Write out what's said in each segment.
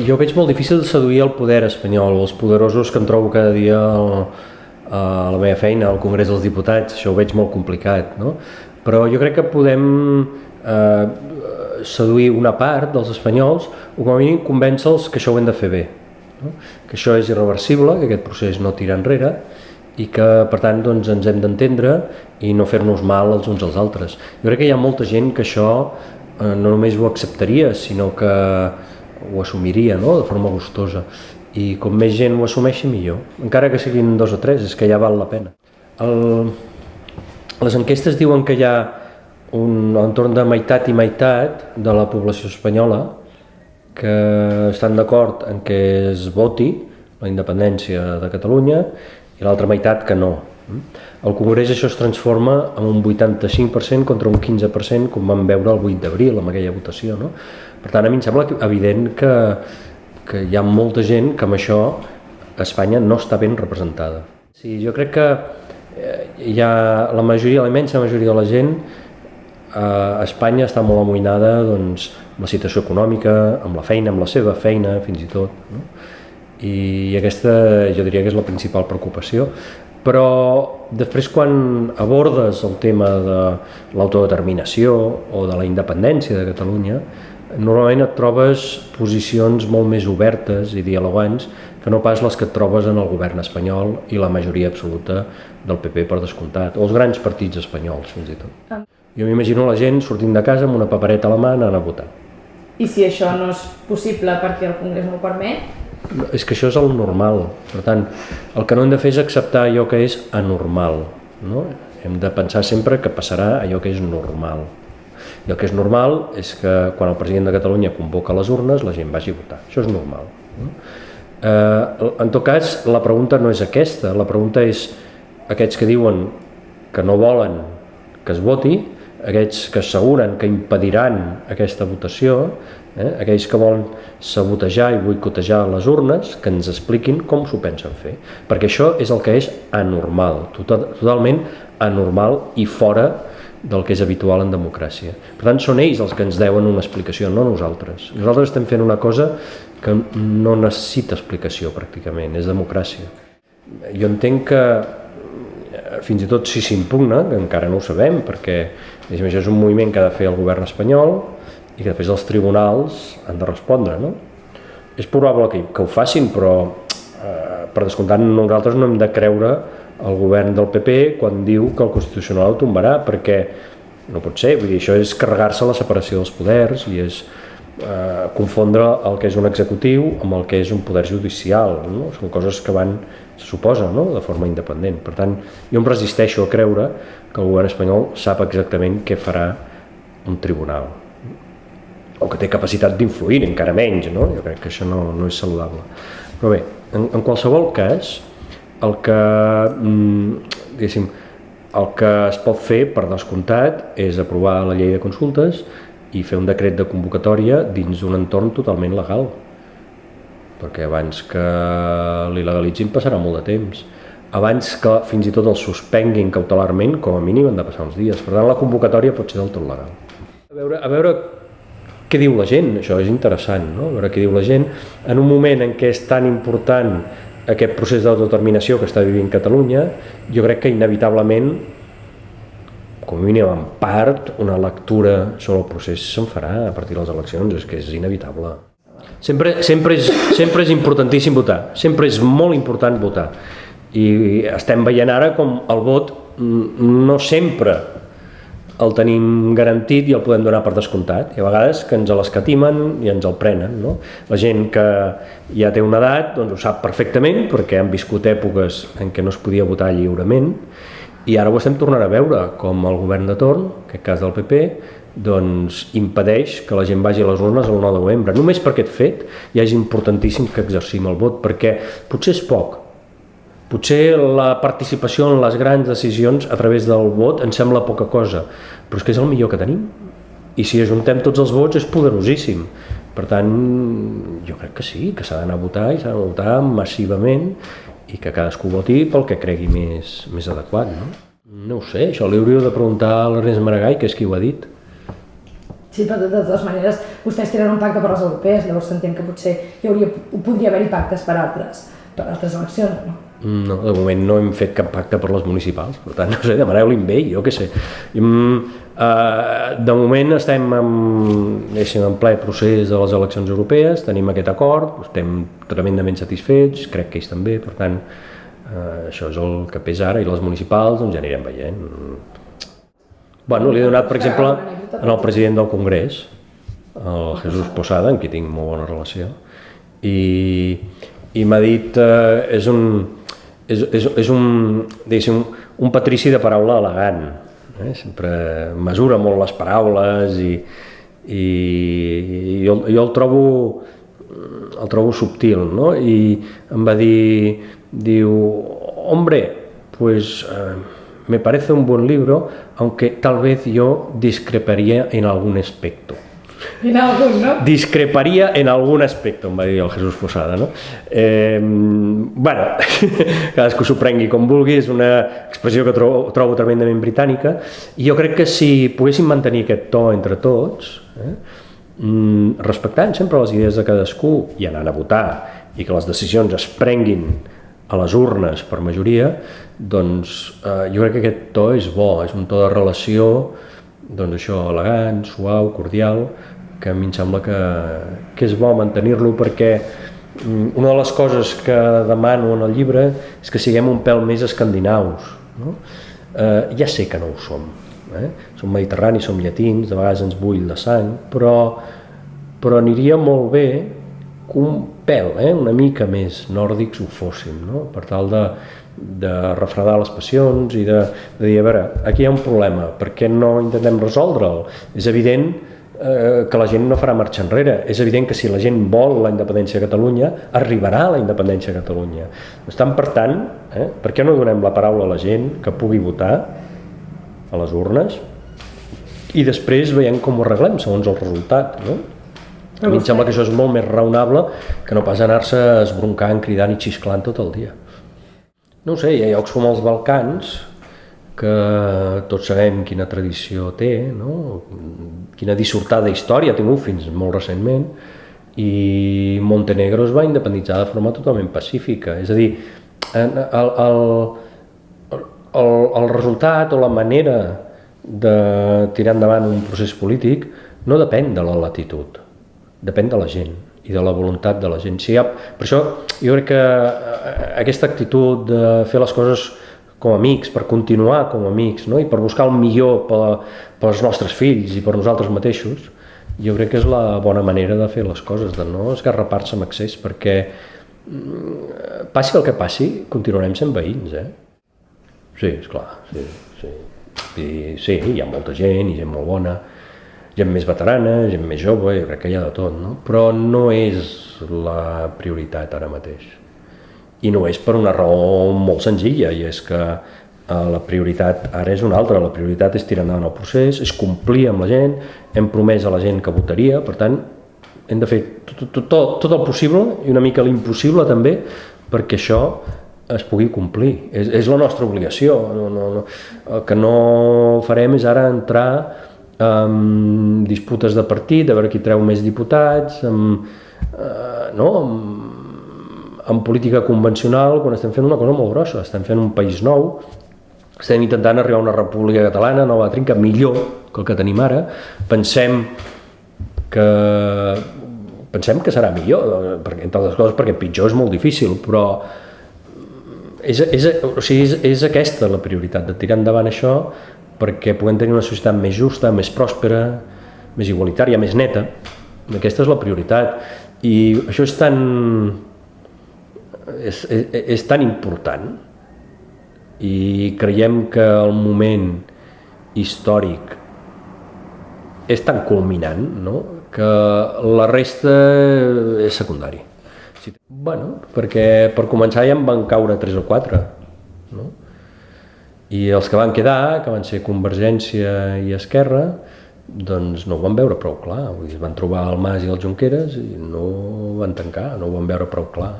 Jo veig molt difícil seduir el poder espanyol, els poderosos que em trobo cada dia a la meva feina, al Congrés dels Diputats, això ho veig molt complicat, no? Però jo crec que podem seduir una part dels espanyols o com a mínim convèncer-los que això ho hem de fer bé, no? Que això és irreversible, que aquest procés no tira enrere i que per tant doncs, ens hem d'entendre i no fer-nos mal els uns als altres. Jo crec que hi ha molta gent que això no només ho acceptaria, sinó que ho assumiria, no? De forma gustosa, i com més gent ho assumeixi millor, encara que siguin 2 o 3, és que ja val la pena. Les enquestes diuen que hi ha un entorn de meitat i meitat de la població espanyola que estan d'acord en que es voti la independència de Catalunya i l'altra meitat que no. Al Congrés això es transforma en un 85% contra un 15%, com vam veure el 8 d'abril amb aquella votació, no? Per tant, a mi em sembla evident que hi ha molta gent que amb això Espanya no està ben representada. Sí, jo crec que hi ha la majoria, la immensa majoria de la gent a Espanya està molt amoïnada doncs, amb la situació econòmica, amb la feina, amb la seva feina fins i tot, no? I aquesta jo diria que és la principal preocupació. Però després quan abordes el tema de l'autodeterminació o de la independència de Catalunya, normalment et trobes posicions molt més obertes i dialogants que no pas les que et trobes en el govern espanyol i la majoria absoluta del PP per descomptat, o els grans partits espanyols fins i tot. Jo m'imagino la gent sortint de casa amb una papereta a la mà anant a votar. I si això no és possible perquè el Congrés no ho permet? És que això és el normal, per tant, el que no hem de fer és acceptar allò que és anormal, no? Hem de pensar sempre que passarà allò que és normal. I el que és normal és que quan el president de Catalunya convoca les urnes la gent vagi a votar, això és normal, no? En tot cas, la pregunta no és aquesta, la pregunta és aquests que diuen que no volen que es voti, aquests que asseguren que impediran aquesta votació, aquells que volen sabotejar i boicotejar les urnes, que ens expliquin com s'ho pensen fer, perquè això és el que és anormal, totalment anormal i fora del que és habitual en democràcia. Per tant, són ells els que ens deuen una explicació, no nosaltres. Nosaltres estem fent una cosa que no necessita explicació pràcticament, és democràcia. Jo entenc que fins i tot si s'impugna, que encara no ho sabem, perquè això és un moviment que ha de fer el govern espanyol i que després els tribunals han de respondre, no? És probable que ho facin, però per descomptat nosaltres no hem de creure el govern del PP quan diu que el Constitucional ho tombarà, perquè no pot ser, vull dir, això és carregar-se la separació dels poders i és confondre el que és un executiu amb el que és un poder judicial, no? Són coses que se suposa, no? De forma independent. Per tant, jo em resisteixo a creure que el govern espanyol sap exactament què farà un tribunal, o que té capacitat d'influir, encara menys, no? Jo crec que això no és saludable. Però bé, en qualsevol cas, el que es pot fer, per descomptat, és aprovar la llei de consultes i fer un decret de convocatòria dins d'un entorn totalment legal, perquè abans que l'il·legalitzin passarà molt de temps. Abans que fins i tot el suspenguin cautelarment, com a mínim han de passar uns dies. Per tant, la convocatòria pot ser del tot legal. A veure què diu la gent, això és interessant, no? A veure què diu la gent en un moment en què és tan important aquest procés d'autodeterminació que està vivint Catalunya. Jo crec que inevitablement, com a mínim en part, una lectura sobre el procés se'n farà a partir de les eleccions, és que és inevitable. Sempre és importantíssim votar, sempre és molt important votar, i estem veient ara com el vot no sempre el tenim garantit i el podem donar per descomptat. Hi ha vegades que ens l'escatimen i ens el prenen, no? La gent que ja té una edat doncs ho sap perfectament perquè han viscut èpoques en què no es podia votar lliurement, i ara ho estem tornant a veure, com el govern de torn, en aquest cas del PP, doncs impedeix que la gent vagi a les urnes el 9 de novembre. Només per aquest fet ja és importantíssim que exercim el vot, perquè potser és poc, potser la participació en les grans decisions a través del vot ens sembla poca cosa, però és que és el millor que tenim, i si ajuntem tots els vots és poderosíssim. Per tant, jo crec que sí, que s'ha d'anar a votar i s'ha de votar massivament i que cadascú voti pel que cregui més adequat, no? No ho sé, això li hauríeu de preguntar a l'Ernest Maragall, que és qui ho ha dit. Sí, però de totes maneres vostès tenen un pacte per les europees, llavors s'entén que potser podria haver-hi pactes per altres eleccions, no? No, de moment no hem fet cap pacte per les municipals, per tant, no sé, demaneu-li amb ell, jo què sé. De moment estem en ple procés de les eleccions europees, tenim aquest acord, estem tremendament satisfets, crec que ells també, per tant, això és el que pesa ara, i les municipals doncs ja anirem veient. Bueno, li he donat, per exemple, al president del Congrés, el Jesús Posada, amb qui tinc molt bona relació, i m'ha dit, és un patrici de paraula elegant, sempre mesura molt les paraules i jo el trobo subtil, no? I em va dir, diu, hombre, pues me parece un buen libro, aunque tal vez yo discreparía en algún aspecto. En algun, no? Discreparia en algun aspecte, em va dir el Jesús Posada, no? Bueno, cadascú s'ho prengui com vulgui, és una expressió que trobo tremendament britànica, i jo crec que si poguéssim mantenir aquest to entre tots, respectant sempre les idees de cadascú i anant a votar, i que les decisions es prenguin a les urnes per majoria, doncs jo crec que aquest to és bo, és un to de relació, doncs això, elegant, suau, cordial, que a mi em sembla que és bo mantenir-lo, perquè una de les coses que demano en el llibre és que siguem un pèl més escandinaus, no? Ja sé que no ho som, som mediterranis, som llatins, de vegades ens bull la sang, però aniria molt bé que un pèl, una mica més nòrdics ho fóssim, no? Per tal de refredar les passions i de dir, a veure, aquí hi ha un problema, per què no intentem resoldre'l? És evident que la gent no farà marxa enrere, és evident que si la gent vol la independència de Catalunya, arribarà a la independència de Catalunya. Per tant, per què no donem la paraula a la gent que pugui votar a les urnes i després veiem com ho arreglem segons el resultat, no? A mi em sembla que això és molt més raonable que no pas anar-se esbroncant, cridant i xisclant tot el dia. No ho sé, hi ha llocs com els Balcans, que tots sabem quina tradició té, no? Quina dissortada història ha tingut fins molt recentment, i Montenegro es va independitzar de forma totalment pacífica. És a dir, el resultat o la manera de tirar endavant un procés polític no depèn de la latitud, depèn de la gent i de la voluntat de la gent. Per això jo crec que aquesta actitud de fer les coses com a amics, per continuar com a amics, no? I per buscar el millor pels nostres fills i per nosaltres mateixos, jo crec que és la bona manera de fer les coses, de no esgarrapar-se amb excés, perquè passi el que passi, continuarem sent veïns, Sí, esclar, sí. I sí, hi ha molta gent, i gent molt bona, gent més veterana, gent més jove, jo crec que hi ha de tot, no? Però no és la prioritat ara mateix. I no és per una raó molt senzilla, i és que la prioritat ara és una altra. La prioritat és tirar endavant el procés, és complir amb la gent, hem promès a la gent que votaria, per tant, hem de fer tot el possible i una mica l'impossible també perquè això es pugui complir. És la nostra obligació. El que no farem és ara entrar en disputes de partit, a veure qui treu més diputats, en política convencional, quan estem fent una cosa molt grossa. Estem fent un país nou, estem intentant arribar a una república catalana nova de trinca, millor que el que tenim ara. Pensem que serà millor, entre altres coses perquè pitjor és molt difícil, però és aquesta la prioritat, de tirar endavant això perquè puguem tenir una societat més justa, més pròspera, més igualitària, més neta. Aquesta és la prioritat. I això és tan important, i creiem que el moment històric és tan culminant, no? Que la resta és secundari. Bueno, perquè per començar ja en van caure 3 o 4, no? I els que van quedar, que van ser Convergència i Esquerra, doncs no ho van veure prou clar. Vull dir, van trobar el Mas i el Junqueras i no ho van tancar, no ho van veure prou clar.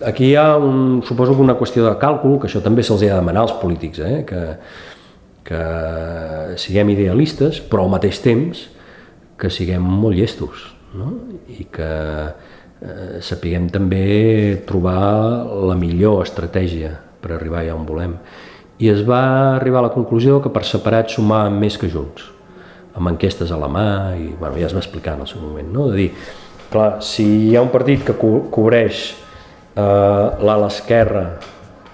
Aquí hi ha, suposo que una qüestió de càlcul, que això també se'ls ha de demanar als polítics, que que siguem idealistes, però al mateix temps que siguem molt llestos, no? I que sapiguem també trobar la millor estratègia per arribar allà on volem. I es va arribar a la conclusió que per separat sumaven més que junts, amb enquestes a la mà, i bueno, ja es va explicar en el seu moment, no? De dir, clar, si hi ha un partit que cobreix l'ala esquerra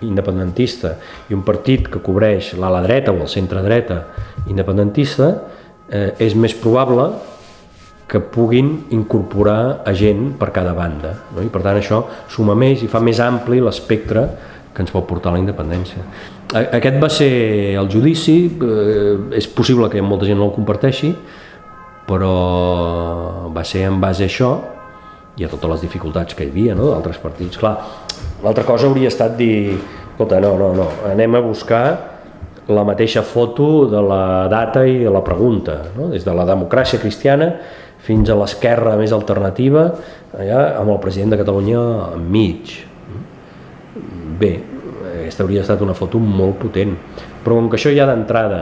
independentista i un partit que cobreix l'ala dreta o el centre dreta independentista, és més probable que puguin incorporar a gent per cada banda, no? I per tant això suma més i fa més ampli l'espectre que ens pot portar a la independència. Aquest va ser el judici, és possible que molta gent no el comparteixi, però va ser en base a això i a totes les dificultats que hi havia, no? D'altres partits. Clar, l'altra cosa hauria estat dir, escolta, no, anem a buscar la mateixa foto de la data i de la pregunta, no? Des de la democràcia cristiana fins a l'esquerra més alternativa, allà amb el president de Catalunya enmig. Bé, aquesta hauria estat una foto molt potent, però com que això ja d'entrada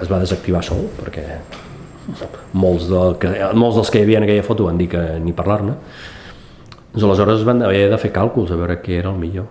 es va desactivar sol, perquè molts dels que hi havia en aquella foto van dir que ni parlar-ne, doncs aleshores van haver de fer càlculs a veure què era el millor.